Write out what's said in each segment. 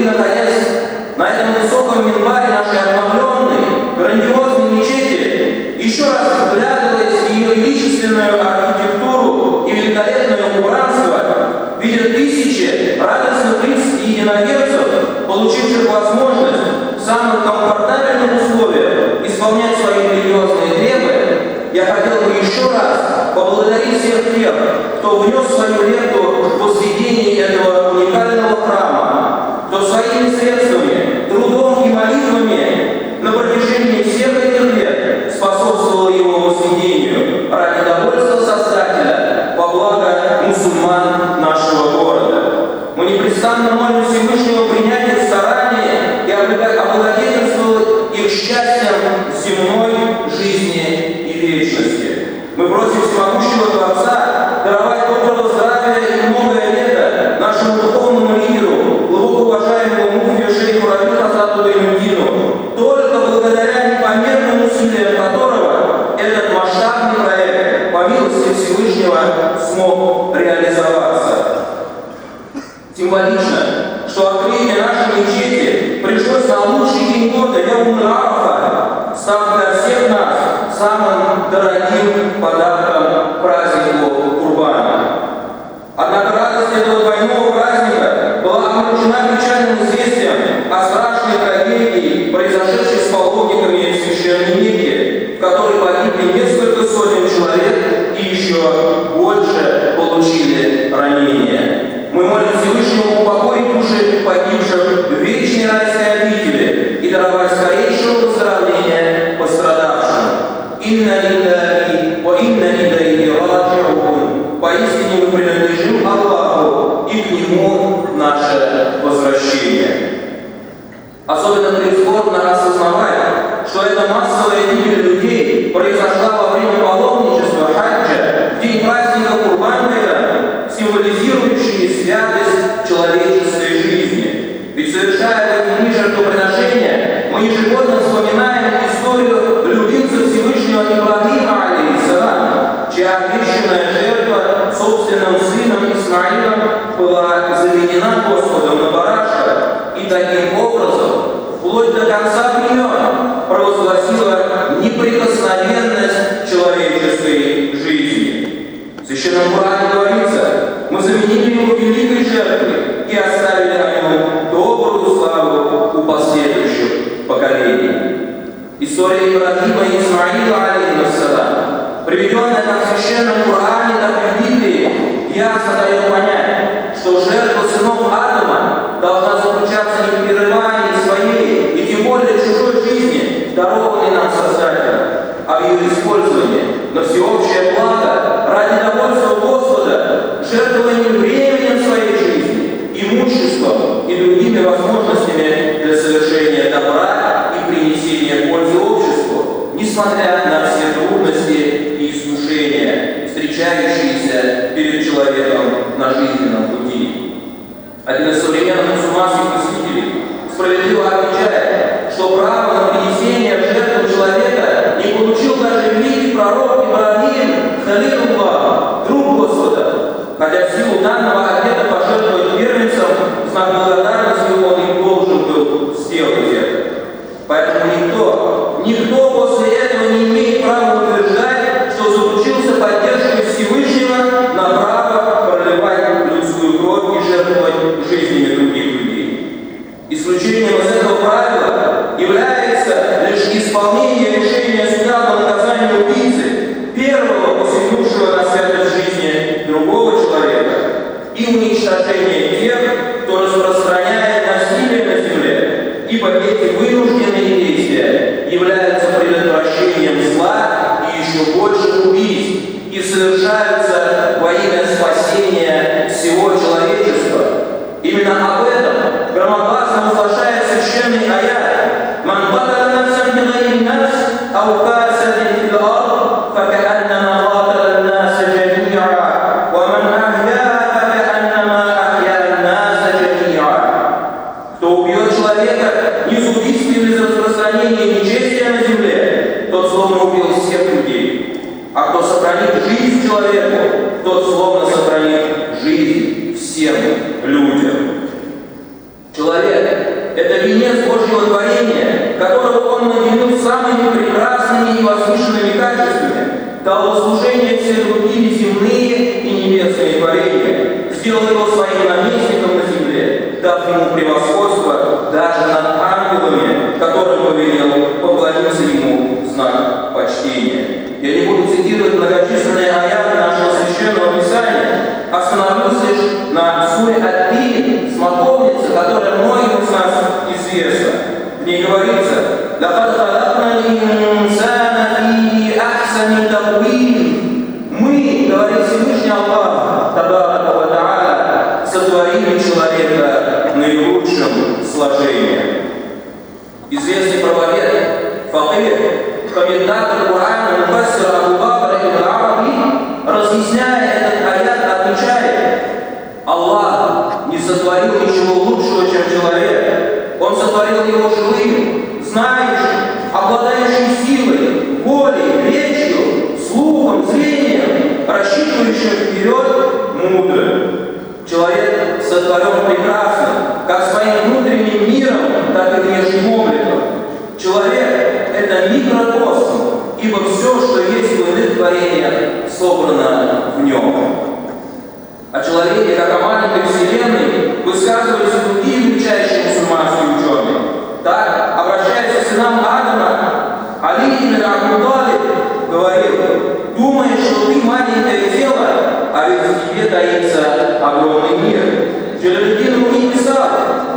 вы, находясь на этом высоком минбаре нашей обновленной, грандиозной мечети, еще раз вглядываясь в ее величественную архитектуру и великолепное убранство, видят тысячи радостных лиц и единоверцев, получивших возможность в самых комфортабельных условиях исполнять свои религиозные требования, я хотел бы еще раз поблагодарить всех тех, кто внес свою лепту в возведение этого уникального храма, кто своими средствами, трудом и молитвами на протяжении всех этих лет способствовал его возведению ради довольства Создателя во благо мусульман нашего города. Мы непрестанно молим Всевышнего принять их старания и облагодетельствовать их счастьем земной жизни и вечности. Мы просим всемогущего Творца даровать доброго здравия и многое лето нашему духовному лидеру, глубоко уважаемому муфтию шейху Рабиль Хазрату Гайнутдину, только благодаря непомерным усилиям которого этот масштабный проект по милости Всевышнего смог реализоваться. Символично, что открытие нашей мечети пришлось на лучший день года Яум Арафа, став для всех нас самым дорогим подарком к празднику Курбана. Однако радость этого двойного праздника была омрачена печальным известием о страшной трагедии, произошедшей с паломниками в Священной Мекке, в которой погибли несколько сотен человек и еще больше получили ранения. Мы молим Всевышнего упокоить души погибших в вечной райской обители и даровать скорейшего выздоровления пострадавшим. Инна лиллахи ва инна илейхи раджиун. Поистине мы принадлежим Аллаху, и к Нему наше возвращение. Особенно прискорбно осознавать, что эта массовая гибель людей произошла во время паломничества хаджа в день праздника Курбан-байрам, символизирующие святость человеческой жизни. Ведь совершая эти дни жертвоприношения, мы ежегодно вспоминаем историю любимца Всевышнего Ибрахима, алейхиссалам, чья обещанная жертва собственным сыном Исмаилом была заведена Господом на барашка и таким образом, вплоть до конца времен, провозгласила неприкосновенность человеческой жизни. В Священном Коране говорится: мы заменили его великой жертвой и оставили о нем добрую славу у последующих поколений. История Ибрахима и Исмаила, алейхиссалам, приведенная как в Священном Коране, так и в Библии, ясно дает понять, что жертва сынов Адама должна заключаться не в прерывании своей и тем более чужой жизни, дарованной нам Создателем, а в ее использовании на всеобщее благо ради довольства Господа, жертвованием временем своей жизни, имуществом и другими возможностями для совершения добра и принесения пользы обществу, несмотря на все трудности и искушения, встречающиеся перед человеком на жизненном пути. Один из современных мусульманских мыслителей справедливо отмечает, что право на принесение в жертву человека не получил даже великий пророк Ибрахим, халилуллах, друг Господа, хотя в силу данного обета пожертвовать первенцем в знак благодарности он и должен был сделать это. Поэтому никто после этого не имеет права утверждать, что заручился поддержкой Всевышнего на право проливать людскую кровь и жертвовать жизнями других людей. Исключением из этого правила является лишь исполнение решения суда по наказанию убийцы, первого посягнувшего на святость жизни другого человека, и уничтожение тех, кто распространяет насилие на земле, ибо эти вынужденные действия являются предотвращением зла и еще больше убийств и совершаются во имя спасения всего человечества. Именно об этом громогласно возглашает священный аят: «Ман каталя нафсан бигайри нафс ау фасадин фил ард факааннама каталя наса джами'а ва ман ахьяха факааннама ахья наса джами'а». Кто убьет человека не из убийства или из распространения нечестия на земле, тот словно убил всех людей. А кто сохранит жизнь человеку, тот словно сохранит жизнь всем людям. Человек, Это венец Божьего творения, которого Он наделил самыми прекрасными и возвышенными качествами, дал служение все другие земные и небесные творения, сделал его своим наместником на земле, дав ему превосходство даже над ангелами, которым повелел поклониться ему в знак почтения. Я не буду цитировать многочисленные аяты нашего священного Писания, остановлюсь лишь на суре Ат-Тин, смоковнице, которая многим из нас известна. В ней говорится: «Лакад халакна л-инсана фи ахсани таквим». Мы, говорит Всевышний Аллах, Табарака ва Тааля, сотворили человека наилучшим сложением. Известный правовед, факих, комментатор Корана муфассир Абу Бакр ибн Араби, разъясняя этот аят, отмечает: Аллах не сотворил ничего лучшего, чем человек. Он сотворил его живым, знающим, обладающим силой, волей, речью, слухом, зрением, рассчитывающим вперед, мудрым. Человек сотворен прекрасно, как своим внутренним миром, так и внешним обликом. Человек – это микрокосм, ибо все, что есть в иных творениях, собрано в нем. О человеке, как о маленькой вселенной, высказывались другие величайшие мусульманские ученые. Так, обращаясь к сынам Адама, Али ибн Абу Талиб говорил: «Думаешь, что ты маленькое тело, а ведь в тебе таится огромный мир». Джалалуддин Руми писал: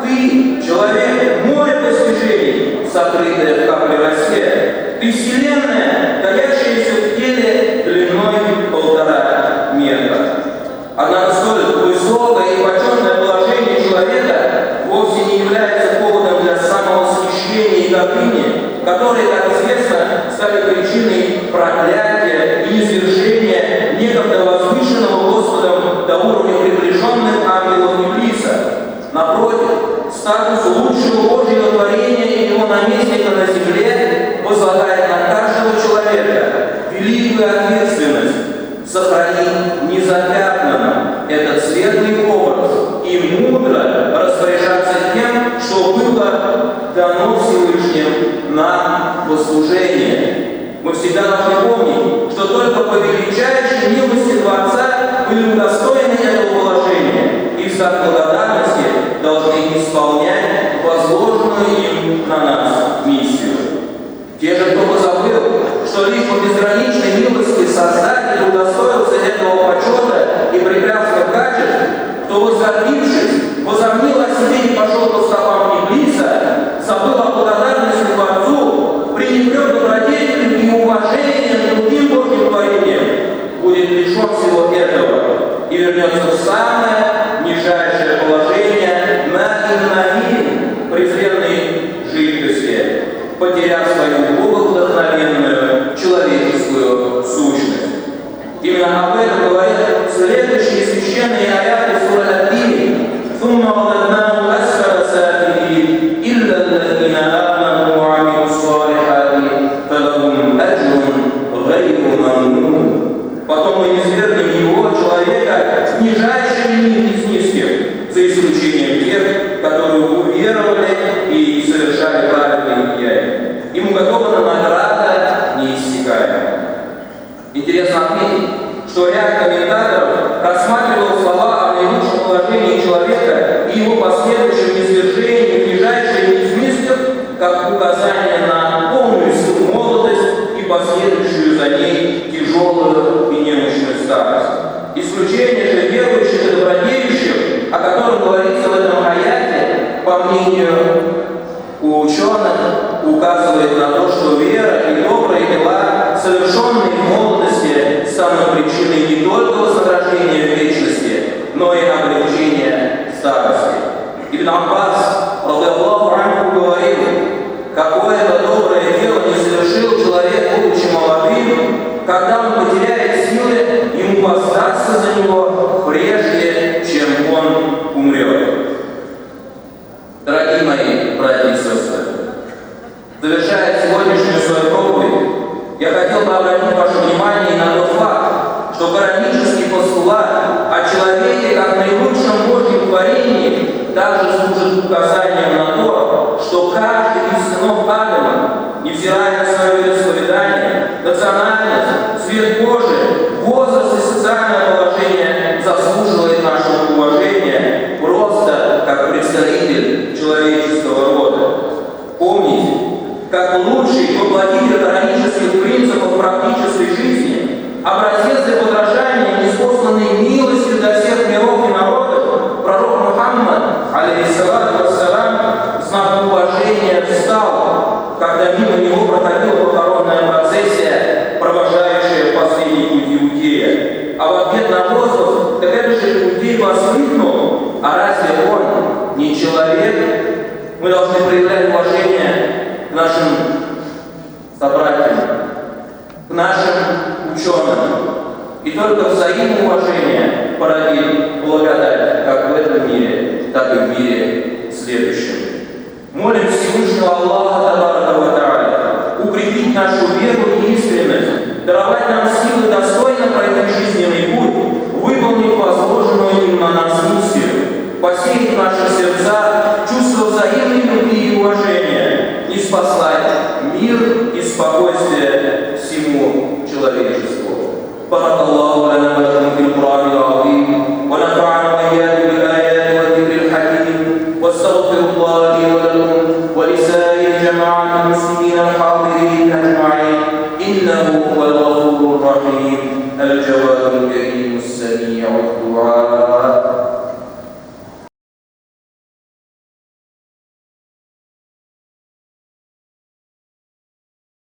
«Ты, человек, море постижений, сокрытое в капле росе. Ты вселенная, таящаяся в теле длиной 1,5 метра». Однако столь высокое и почетное положение человека вовсе не является поводом для самовосхищения и гордыни, которые, как известно, стали причиной проклятия и низвержения некогда возвышенного Господом до уровня приближенных ангелов Иблиса. Напротив, статус лучшего Божьего творения и его наместника на земле возлагает на каждого человека великую ответственность сохранить незапятнанным этот светлый образ и мудро распоряжаться тем, что было дано Всевышним нам во служение. Мы всегда должны помнить, что только по величайшей милости Творца были удостоены этого положения и в знак благодарности должны исполнять возложенную им на нас миссию. Те же, кто позабыл, что лишь по безграничной милости Создатель удостоился этого почета и прекрасных качеств, кто, возгордившись, возомнил о себе и пошел по стопам Иблиса, забыл о благодарности Творцу, пренебрег добродетелью и уважением к другим Божьим творениям, будет лишен всего этого и вернется в самое нижайшее положение на презренной жидкости, потеряв свою богодухновенную человеческую сущность. Именно об этом говорят следующие священные аяты суры Ат-Тин: «Thumma radadnahu asfala safilin, illa alladhina amanu wa amilu s-salihati, falahum ajrun ghayru mamnun». Потом мы низвергнем его, человека, в нижайший мир из низких, за исключением тех, которые уверовали и совершали праведные деяния. Им уготована награда неиссякаемая. Интересно отметить, что ряд комментаторов рассматривал слова о наилучшем положении человека и его последующем низвержении в ближайшие из низких как указание на полную силу молодость и последующую за ней тяжелую и немощную старость. Исключение же верующих и добродеющих, о котором говорится в этом аяте, по мнению у ученых, указывает на то, что вера и добрые дела, совершенные в молодости, станут причиной не только вознаграждения в вечности, но и облегчения старости. Ибн Аббас, радиаллаху анху, говорил: какое-то доброе дело не совершил человек, будучи молодым, когда он потеряет силы, ему воздастся за него прежде, чем он умрет. Дорогие мои братья и сестры, завершая сегодняшнюю свою проповедь, я хотел бы обратить ваше внимание на тот факт, что коранический постулат о человеке как наилучшем Божьем творении также служит указанием на то, когда мимо него проходила похоронная процессия, провожающая последний путь Иудея. А в ответ на возглас: «Так это же Иудей воскликнул, а разве он не человек?» Мы должны проявлять уважение к нашим собратьям, к нашим ученым. И только взаимоуважение породит благодать как в этом мире, так и в мире